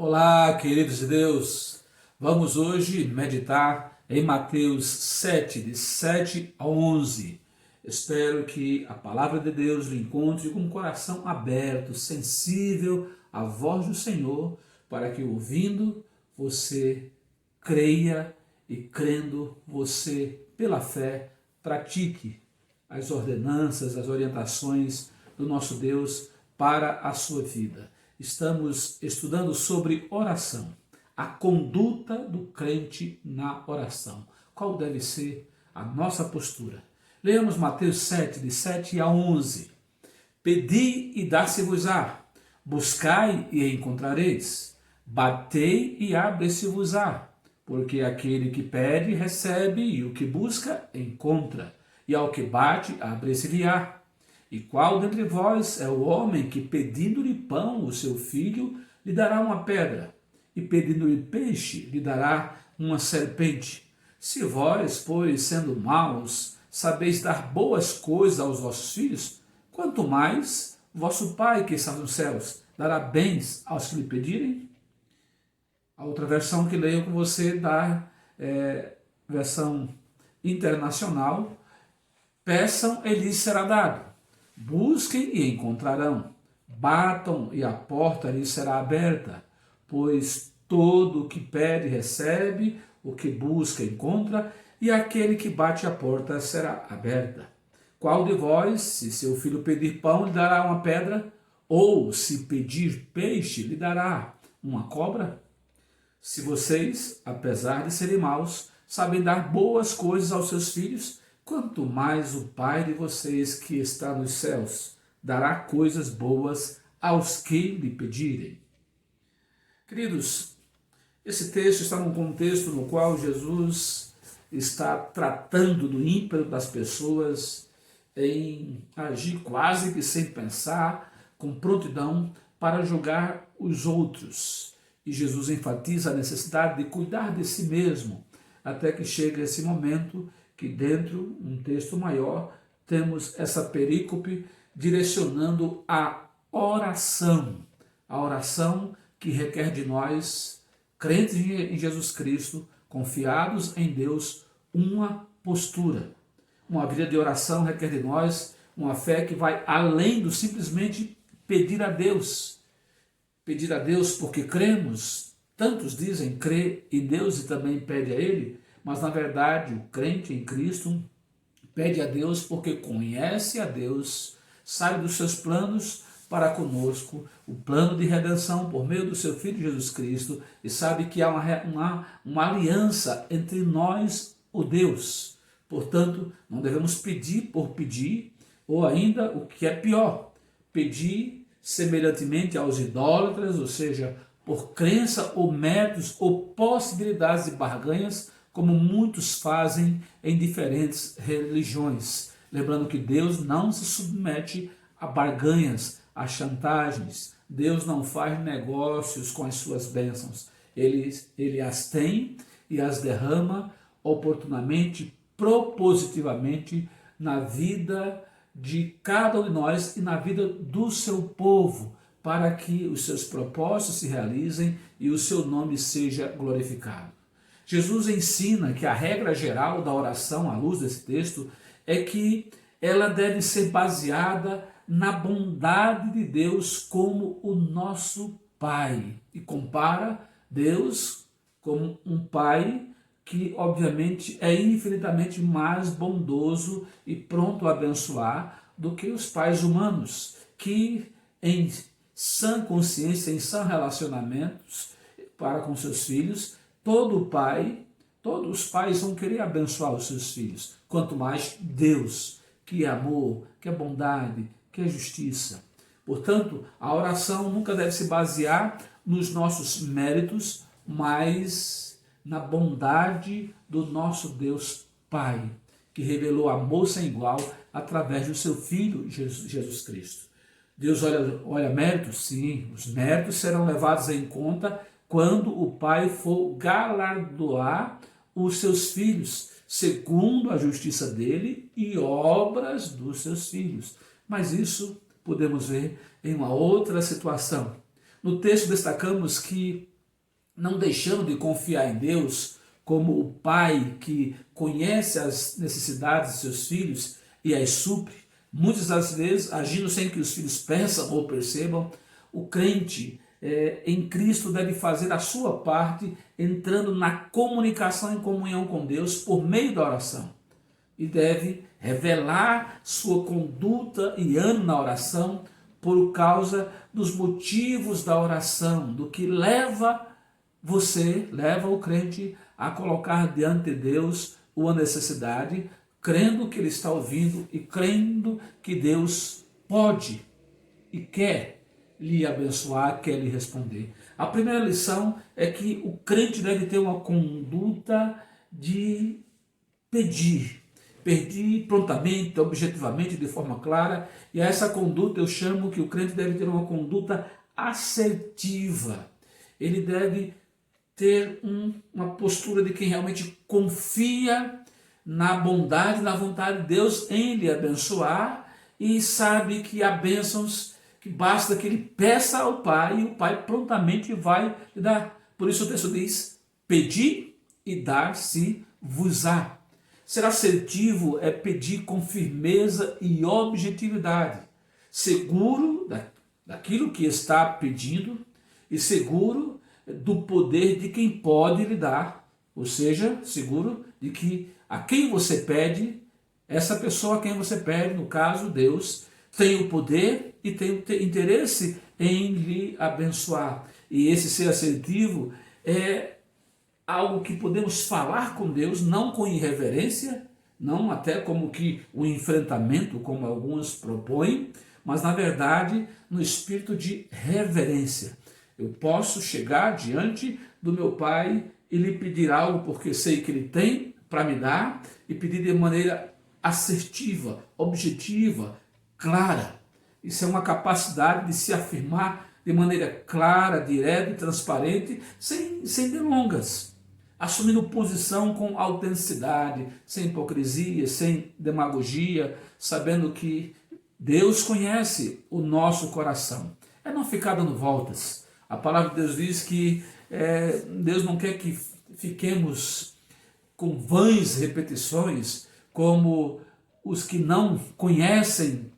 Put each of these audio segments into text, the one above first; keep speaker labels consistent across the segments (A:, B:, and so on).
A: Olá, queridos de Deus. Vamos hoje meditar em Mateus 7, de 7 a 11. Espero que a palavra de Deus lhe encontre com o coração aberto, sensível à voz do Senhor, para que ouvindo você creia e crendo você, pela fé, pratique as ordenanças, as orientações do nosso Deus para a sua vida. Estamos estudando sobre oração, a conduta do crente na oração. Qual deve ser a nossa postura? Leamos Mateus 7, de 7 a 11. Pedi e dar-se-vos-á, buscai e encontrareis, batei e abre-se-vos-á, porque aquele que pede recebe, e o que busca encontra, e ao que bate abre-se-lhe-á. E qual dentre vós é o homem que, pedindo-lhe pão, o seu filho, lhe dará uma pedra, e pedindo-lhe peixe, lhe dará uma serpente? Se vós, pois, sendo maus, sabeis dar boas coisas aos vossos filhos, quanto mais vosso Pai que está nos céus dará bens aos que lhe pedirem? A outra versão que leio com você da versão internacional: peçam e lhes será dado. Busquem e encontrarão, batam e a porta lhes será aberta, pois todo o que pede recebe, o que busca encontra, e aquele que bate a porta será aberta. Qual de vós, se seu filho pedir pão, lhe dará uma pedra? Ou, se pedir peixe, lhe dará uma cobra? Se vocês, apesar de serem maus, sabem dar boas coisas aos seus filhos, quanto mais o Pai de vocês que está nos céus dará coisas boas aos que lhe pedirem. Queridos, esse texto está num contexto no qual Jesus está tratando do ímpeto das pessoas em agir quase que sem pensar, com prontidão para julgar os outros. E Jesus enfatiza a necessidade de cuidar de si mesmo, até que chegue esse momento que dentro, um texto maior, temos essa perícope direcionando a oração que requer de nós, crentes em Jesus Cristo, confiados em Deus, uma postura. Uma vida de oração requer de nós uma fé que vai além do simplesmente pedir a Deus. Pedir a Deus porque cremos, tantos dizem crer em Deus e também pede a Ele, mas na verdade o crente em Cristo pede a Deus porque conhece a Deus, sabe dos seus planos para conosco, o plano de redenção por meio do seu Filho Jesus Cristo, e sabe que há uma aliança entre nós, o Deus. Portanto, não devemos pedir por pedir, ou ainda, o que é pior, pedir semelhantemente aos idólatras, ou seja, por crença ou métodos ou possibilidades de barganhas, como muitos fazem em diferentes religiões. Lembrando que Deus não se submete a barganhas, a chantagens. Deus não faz negócios com as suas bênçãos. Ele as tem e as derrama oportunamente, propositivamente, na vida de cada um de nós e na vida do seu povo, para que os seus propósitos se realizem e o seu nome seja glorificado. Jesus ensina que a regra geral da oração, à luz desse texto, é que ela deve ser baseada na bondade de Deus como o nosso Pai. E compara Deus como um Pai que, obviamente, é infinitamente mais bondoso e pronto a abençoar do que os pais humanos, que em sã consciência, em sã relacionamentos para com seus filhos, todos os pais vão querer abençoar os seus filhos, quanto mais Deus, que é amor, que é bondade, que é justiça. Portanto, a oração nunca deve se basear nos nossos méritos, mas na bondade do nosso Deus Pai, que revelou amor sem igual através do seu Filho Jesus Cristo. Deus olha méritos? Sim, os méritos serão levados em conta quando o Pai for galardoar os seus filhos, segundo a justiça dele e obras dos seus filhos. Mas isso podemos ver em uma outra situação. No texto destacamos que, não deixando de confiar em Deus como o pai que conhece as necessidades de seus filhos e as supre, muitas das vezes agindo sem que os filhos pensam ou percebam, o crente em Cristo deve fazer a sua parte, entrando na comunicação e comunhão com Deus por meio da oração. E deve revelar sua conduta e ânimo na oração por causa dos motivos da oração, do que leva o crente a colocar diante de Deus uma necessidade, crendo que Ele está ouvindo e crendo que Deus pode e quer lhe abençoar, quer lhe responder. A primeira lição é que o crente deve ter uma conduta de pedir prontamente, objetivamente, de forma clara, e a essa conduta eu chamo que o crente deve ter uma conduta assertiva. Ele deve ter uma postura de quem realmente confia na bondade, na vontade de Deus em lhe abençoar, e sabe que há bênçãos que basta que ele peça ao Pai, e o Pai prontamente vai lhe dar. Por isso o texto diz: pedi e dar-se-vos-á. Ser assertivo é pedir com firmeza e objetividade, seguro daquilo que está pedindo e seguro do poder de quem pode lhe dar, ou seja, seguro de que a quem você pede, essa pessoa a quem você pede, no caso Deus, tem o poder e tem o interesse em lhe abençoar. E esse ser assertivo é algo que podemos falar com Deus, não com irreverência, não até como que um enfrentamento, como alguns propõem, mas na verdade no espírito de reverência. Eu posso chegar diante do meu Pai e lhe pedir algo porque sei que Ele tem para me dar, e pedir de maneira assertiva, objetiva, clara. Isso é uma capacidade de se afirmar de maneira clara, direta e transparente, sem delongas, assumindo posição com autenticidade, sem hipocrisia, sem demagogia, sabendo que Deus conhece o nosso coração. É não ficar dando voltas. A palavra de Deus diz que Deus não quer que fiquemos com vãs repetições, como os que não conhecem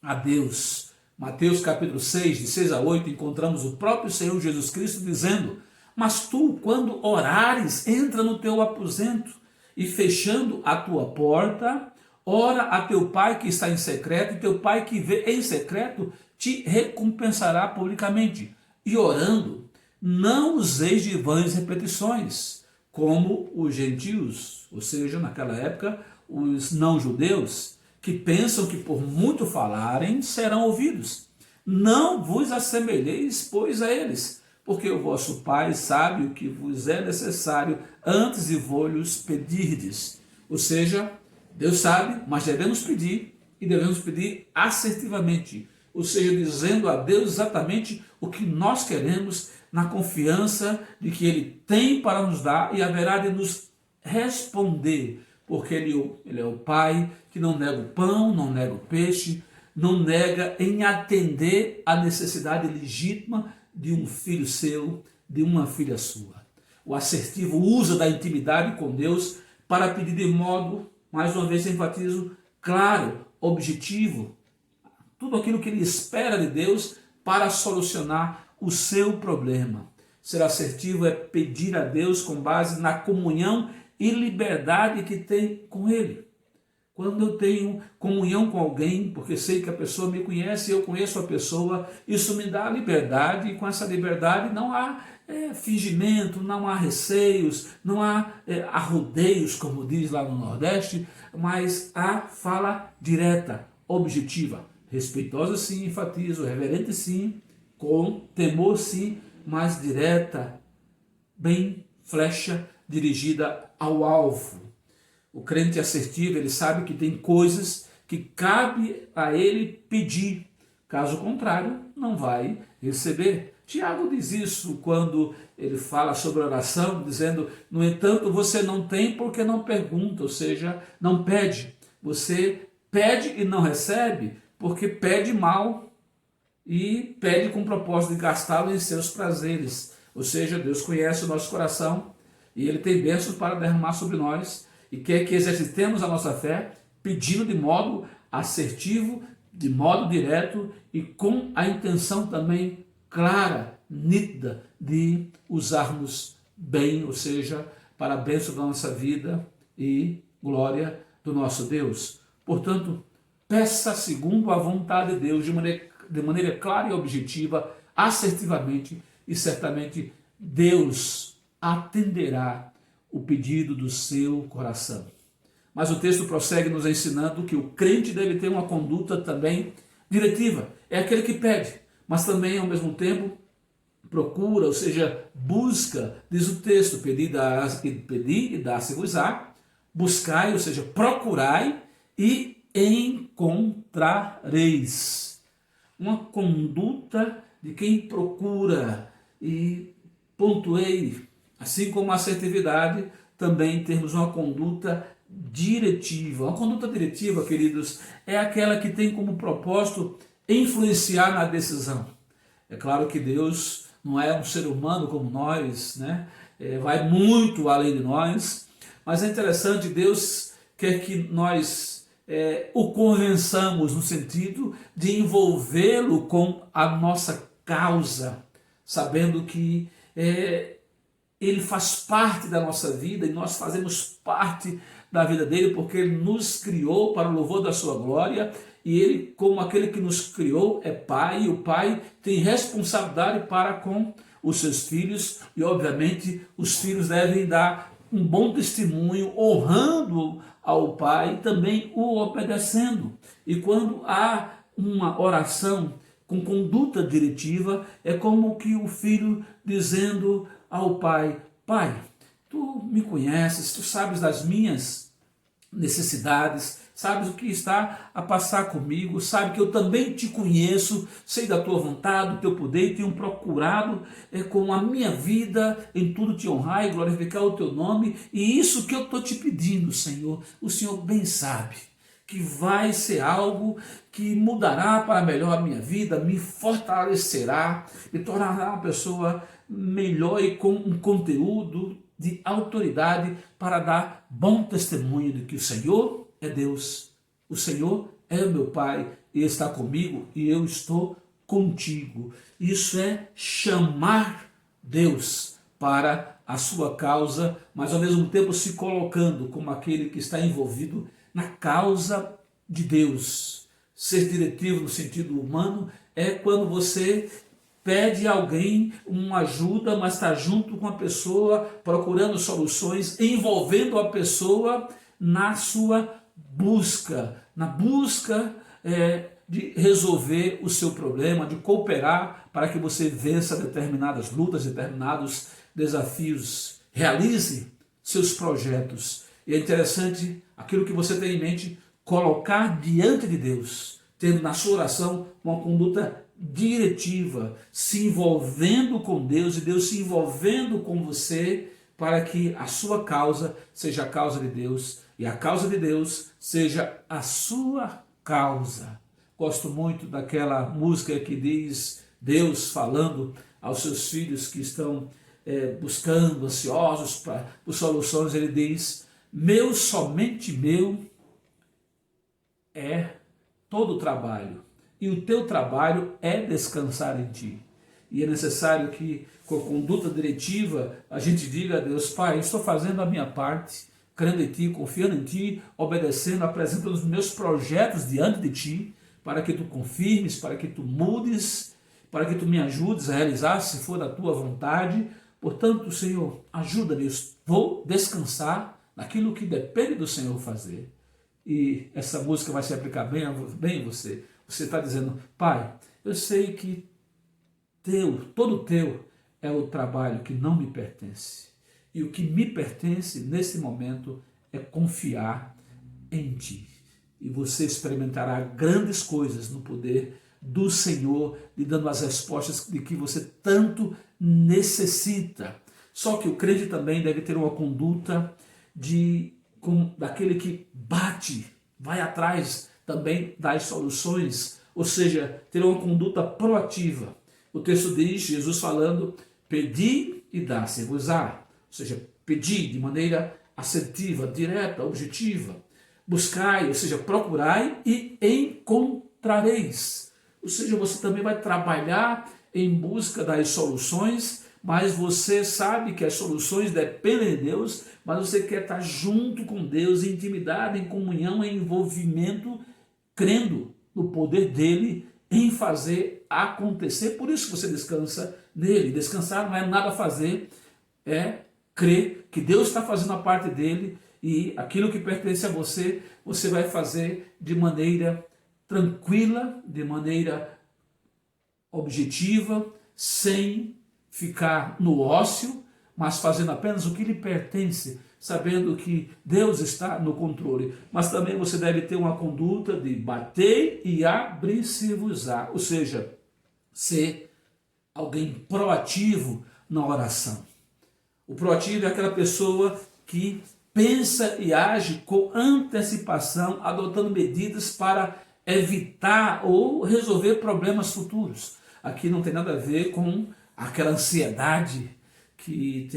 A: a Deus. Mateus capítulo 6, de 6 a 8, encontramos o próprio Senhor Jesus Cristo dizendo: mas tu, quando orares, entra no teu aposento e, fechando a tua porta, ora a teu Pai que está em secreto, e teu Pai que vê em secreto te recompensará publicamente. E orando, não useis de vãs repetições, como os gentios, ou seja, naquela época, os não-judeus, que pensam que por muito falarem serão ouvidos. Não vos assemelheis, pois, a eles, porque o vosso Pai sabe o que vos é necessário antes de vos pedirdes. Ou seja, Deus sabe, mas devemos pedir, e devemos pedir assertivamente, ou seja, dizendo a Deus exatamente o que nós queremos, na confiança de que Ele tem para nos dar e haverá de nos responder, porque Ele é o Pai que não nega o pão, não nega o peixe, não nega em atender a necessidade legítima de um filho seu, de uma filha sua. O assertivo usa da intimidade com Deus para pedir de modo, mais uma vez enfatizo, claro, objetivo, tudo aquilo que ele espera de Deus para solucionar o seu problema. Ser assertivo é pedir a Deus com base na comunhão e liberdade que tem com Ele. Quando eu tenho comunhão com alguém, porque sei que a pessoa me conhece e eu conheço a pessoa, isso me dá liberdade, e com essa liberdade não há fingimento, não há receios, não há arrodeios, como diz lá no Nordeste, mas há fala direta, objetiva, respeitosa sim, enfatizo, reverente sim, com temor sim, mas direta, bem flecha dirigida ao alvo. O crente assertivo, ele sabe que tem coisas que cabe a ele pedir, caso contrário, não vai receber. Tiago diz isso quando ele fala sobre oração, dizendo: no entanto, você não tem porque não pergunta, ou seja, não pede. Você pede e não recebe porque pede mal. e pede com o propósito de gastá-lo em seus prazeres. Ou seja, Deus conhece o nosso coração e Ele tem bênçãos para derramar sobre nós e quer que exercitemos a nossa fé pedindo de modo assertivo, de modo direto e com a intenção também clara, nítida, de usarmos bem, ou seja, para a bênção da nossa vida e glória do nosso Deus. Portanto, peça segundo a vontade de Deus, de maneira clara e objetiva, assertivamente, e certamente Deus atenderá o pedido do seu coração. Mas o texto prossegue nos ensinando que o crente deve ter uma conduta também diretiva. É aquele que pede, mas também, ao mesmo tempo, procura, ou seja, busca, diz o texto, pedi e dá-se-vos-á, buscai, ou seja, procurai e encontrareis. Uma conduta de quem procura, e pontuei, assim como a assertividade, também temos uma conduta diretiva. Uma conduta diretiva, queridos, é aquela que tem como propósito influenciar na decisão. É claro que Deus não é um ser humano como nós, né? Vai muito além de nós, mas é interessante, Deus quer que nós o convençamos no sentido de envolvê-lo com a nossa causa, sabendo que ele faz parte da nossa vida e nós fazemos parte da vida dele, porque ele nos criou para o louvor da sua glória e ele, como aquele que nos criou, é pai, e o pai tem responsabilidade para com os seus filhos e, obviamente, os filhos devem dar um bom testemunho, honrando ao pai e também o obedecendo. E quando há uma oração com conduta diretiva, é como que o filho dizendo ao pai: pai, tu me conheces, tu sabes das minhas necessidades, sabes o que está a passar comigo, sabe que eu também te conheço, sei da tua vontade, do teu poder, e tenho procurado com a minha vida em tudo te honrar e glorificar o teu nome, e isso que eu estou te pedindo, Senhor, o Senhor bem sabe que vai ser algo que mudará para melhor a minha vida, me fortalecerá, me tornará uma pessoa melhor e com um conteúdo de autoridade para dar bom testemunho de que o Senhor é Deus, o Senhor é o meu Pai, e está comigo e eu estou contigo. Isso é chamar Deus para a sua causa, mas ao mesmo tempo se colocando como aquele que está envolvido na causa de Deus. Ser diretivo no sentido humano é quando você pede a alguém uma ajuda, mas está junto com a pessoa, procurando soluções, envolvendo a pessoa na sua busca, de resolver o seu problema, de cooperar para que você vença determinadas lutas, determinados desafios, realize seus projetos. E é interessante aquilo que você tem em mente, colocar diante de Deus, tendo na sua oração uma conduta diretiva, se envolvendo com Deus e Deus se envolvendo com você para que a sua causa seja a causa de Deus e a causa de Deus seja a sua causa. Gosto muito daquela música que diz Deus falando aos seus filhos que estão buscando, ansiosos por soluções. Ele diz: meu, somente meu é todo o trabalho, e o teu trabalho é descansar em ti. E é necessário que, com a conduta diretiva, a gente diga a Deus: Pai, eu estou fazendo a minha parte, crendo em ti, confiando em ti, obedecendo, apresentando os meus projetos diante de ti, para que tu confirmes, para que tu mudes, para que tu me ajudes a realizar, se for da tua vontade. Portanto, Senhor, ajuda-me, vou descansar naquilo que depende do Senhor fazer. E essa música vai se aplicar bem em você. Você está dizendo: Pai, eu sei que todo teu é o trabalho que não me pertence. E o que me pertence nesse momento é confiar em ti. E você experimentará grandes coisas no poder do Senhor, lhe dando as respostas de que você tanto necessita. Só que o crente também deve ter uma conduta daquele que bate, vai atrás também das soluções, ou seja, ter uma conduta proativa. O texto diz, Jesus falando, pedi e dá-se-vos-á, ou seja, pedir de maneira assertiva, direta, objetiva. Buscai, ou seja, procurai e encontrareis. Ou seja, você também vai trabalhar em busca das soluções, mas você sabe que as soluções dependem de Deus, mas você quer estar junto com Deus, em intimidade, em comunhão, em envolvimento, crendo no poder dele em fazer acontecer. Por isso que você descansa nele. Descansar não é nada fazer, é crer que Deus está fazendo a parte dele e aquilo que pertence a você, você vai fazer de maneira tranquila, de maneira objetiva, sem ficar no ócio, mas fazendo apenas o que lhe pertence, sabendo que Deus está no controle. Mas também você deve ter uma conduta de bater e abrir-se-vos-á, ou seja, ser alguém proativo na oração. O proativo é aquela pessoa que pensa e age com antecipação, adotando medidas para evitar ou resolver problemas futuros. Aqui não tem nada a ver com aquela ansiedade que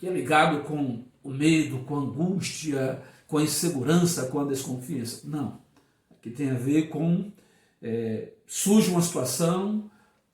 A: é ligado com o medo, com a angústia, com a insegurança, com a desconfiança. Não. Aqui tem a ver com surge uma situação,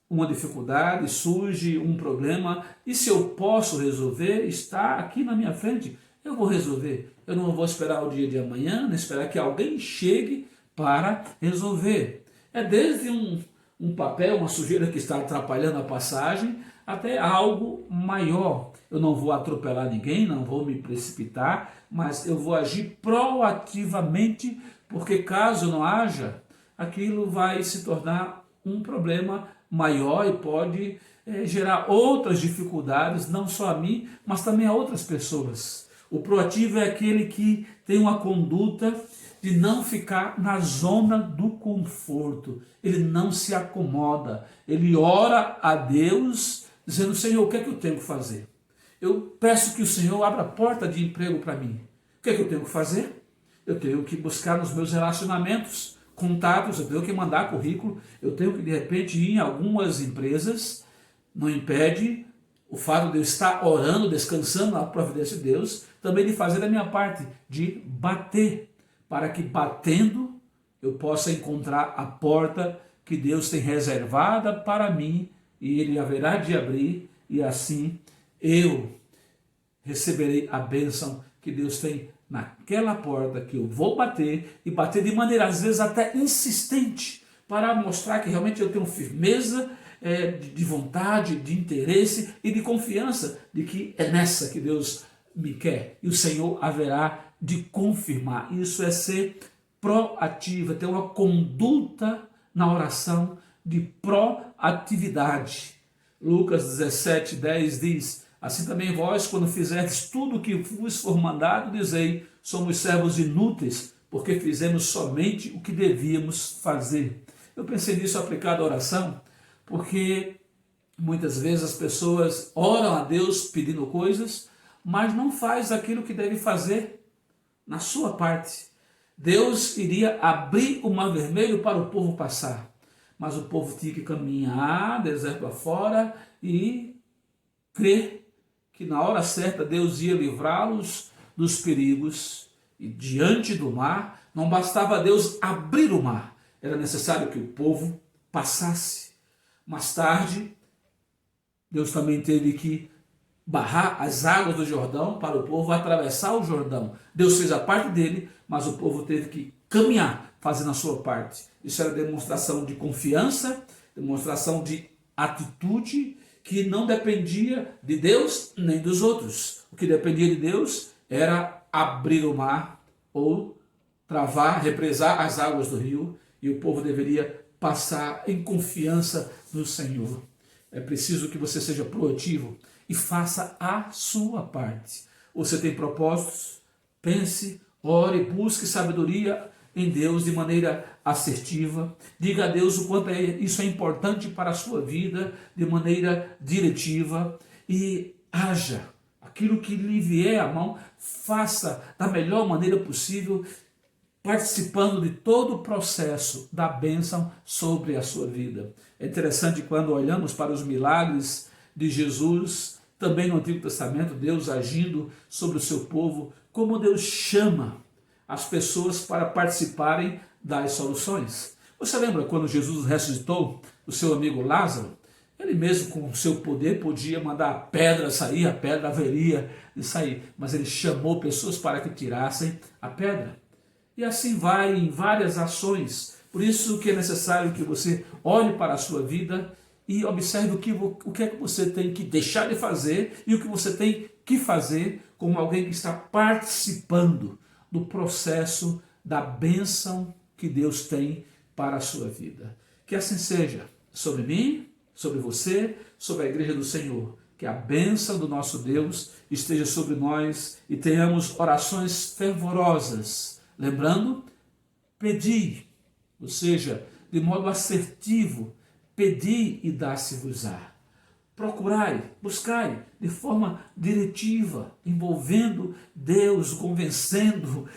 A: uma dificuldade, surge um problema, e se eu posso resolver, está aqui na minha frente, eu vou resolver. Eu não vou esperar o dia de amanhã, nem esperar que alguém chegue para resolver. É desde um papel, uma sujeira que está atrapalhando a passagem, até algo maior. Eu não vou atropelar ninguém, não vou me precipitar, mas eu vou agir proativamente, porque caso não haja, aquilo vai se tornar um problema maior e pode gerar outras dificuldades, não só a mim, mas também a outras pessoas. O proativo é aquele que tem uma conduta de não ficar na zona do conforto. Ele não se acomoda. Ele ora a Deus dizendo, Senhor, o que é que eu tenho que fazer? Eu peço que o Senhor abra a porta de emprego para mim. O que é que eu tenho que fazer? Eu tenho que buscar nos meus relacionamentos, contatos, eu tenho que mandar currículo, eu tenho que de repente ir em algumas empresas. Não impede o fato de eu estar orando, descansando na providência de Deus, também de fazer a minha parte, de bater, para que batendo eu possa encontrar a porta que Deus tem reservada para mim, e Ele haverá de abrir, e assim eu receberei a bênção que Deus tem naquela porta que eu vou bater, e bater de maneira às vezes até insistente, para mostrar que realmente eu tenho firmeza de vontade, de interesse e de confiança de que é nessa que Deus me quer, e o Senhor haverá de confirmar. Isso é ser proativo, é ter uma conduta na oração de proatividade. Lucas 17:10 diz, assim também vós, quando fizerdes tudo o que vos for mandado, dizei, somos servos inúteis, porque fizemos somente o que devíamos fazer. Eu pensei nisso aplicado à oração, porque muitas vezes as pessoas oram a Deus pedindo coisas, mas não faz aquilo que deve fazer na sua parte. Deus iria abrir o mar vermelho para o povo passar, mas o povo tinha que caminhar deserto afora e crer que na hora certa Deus ia livrá-los dos perigos. E diante do mar, não bastava Deus abrir o mar, era necessário que o povo passasse. Mais tarde, Deus também teve que barrar as águas do Jordão para o povo atravessar o Jordão. Deus fez a parte dele, mas o povo teve que caminhar, fazendo a sua parte. Isso era demonstração de confiança, demonstração de atitude, que não dependia de Deus nem dos outros. O que dependia de Deus era abrir o mar ou travar, represar as águas do rio, e o povo deveria passar em confiança no Senhor. É preciso que você seja proativo e faça a sua parte. Você tem propósitos? Pense, ore, busque sabedoria em Deus de maneira assertiva. Diga a Deus o quanto isso é importante para a sua vida de maneira diretiva, e haja. Aquilo que lhe vier à mão, faça da melhor maneira possível, participando de todo o processo da bênção sobre a sua vida. É interessante quando olhamos para os milagres de Jesus, também no Antigo Testamento, Deus agindo sobre o seu povo, como Deus chama as pessoas para participarem das soluções. Você lembra quando Jesus ressuscitou o seu amigo Lázaro? Ele mesmo com o seu poder podia mandar a pedra sair, a pedra haveria de sair, mas ele chamou pessoas para que tirassem a pedra. E assim vai em várias ações. Por isso que é necessário que você olhe para a sua vida e observe o que é que você tem que deixar de fazer e o que você tem que fazer como alguém que está participando do processo da bênção que Deus tem para a sua vida. Que assim seja sobre mim, sobre você, sobre a igreja do Senhor. Que a bênção do nosso Deus esteja sobre nós e tenhamos orações fervorosas. Lembrando, pedi, ou seja, de modo assertivo, pedi e dá-se-vos-á. Procurai, buscai de forma diretiva, envolvendo Deus, convencendo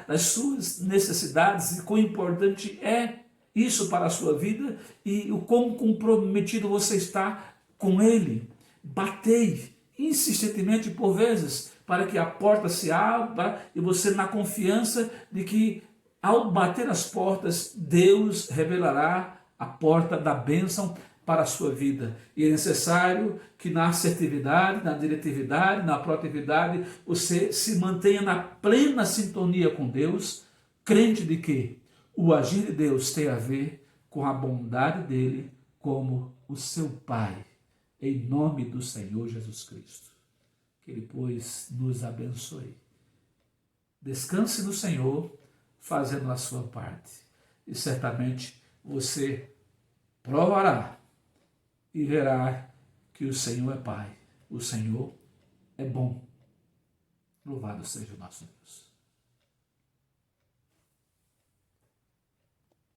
A: das suas necessidades e quão importante é isso para a sua vida e o quão comprometido você está com Ele. Batei insistentemente por vezes para que a porta se abra e você na confiança de que ao bater as portas, Deus revelará a porta da bênção para a sua vida. E é necessário que na assertividade, na diretividade, na proatividade, você se mantenha na plena sintonia com Deus, crente de que o agir de Deus tem a ver com a bondade dele como o seu Pai, em nome do Senhor Jesus Cristo. Que Ele, pois, nos abençoe. Descanse no Senhor, fazendo a sua parte. E certamente você provará e verá que o Senhor é Pai. O Senhor é bom. Louvado seja o nosso Deus.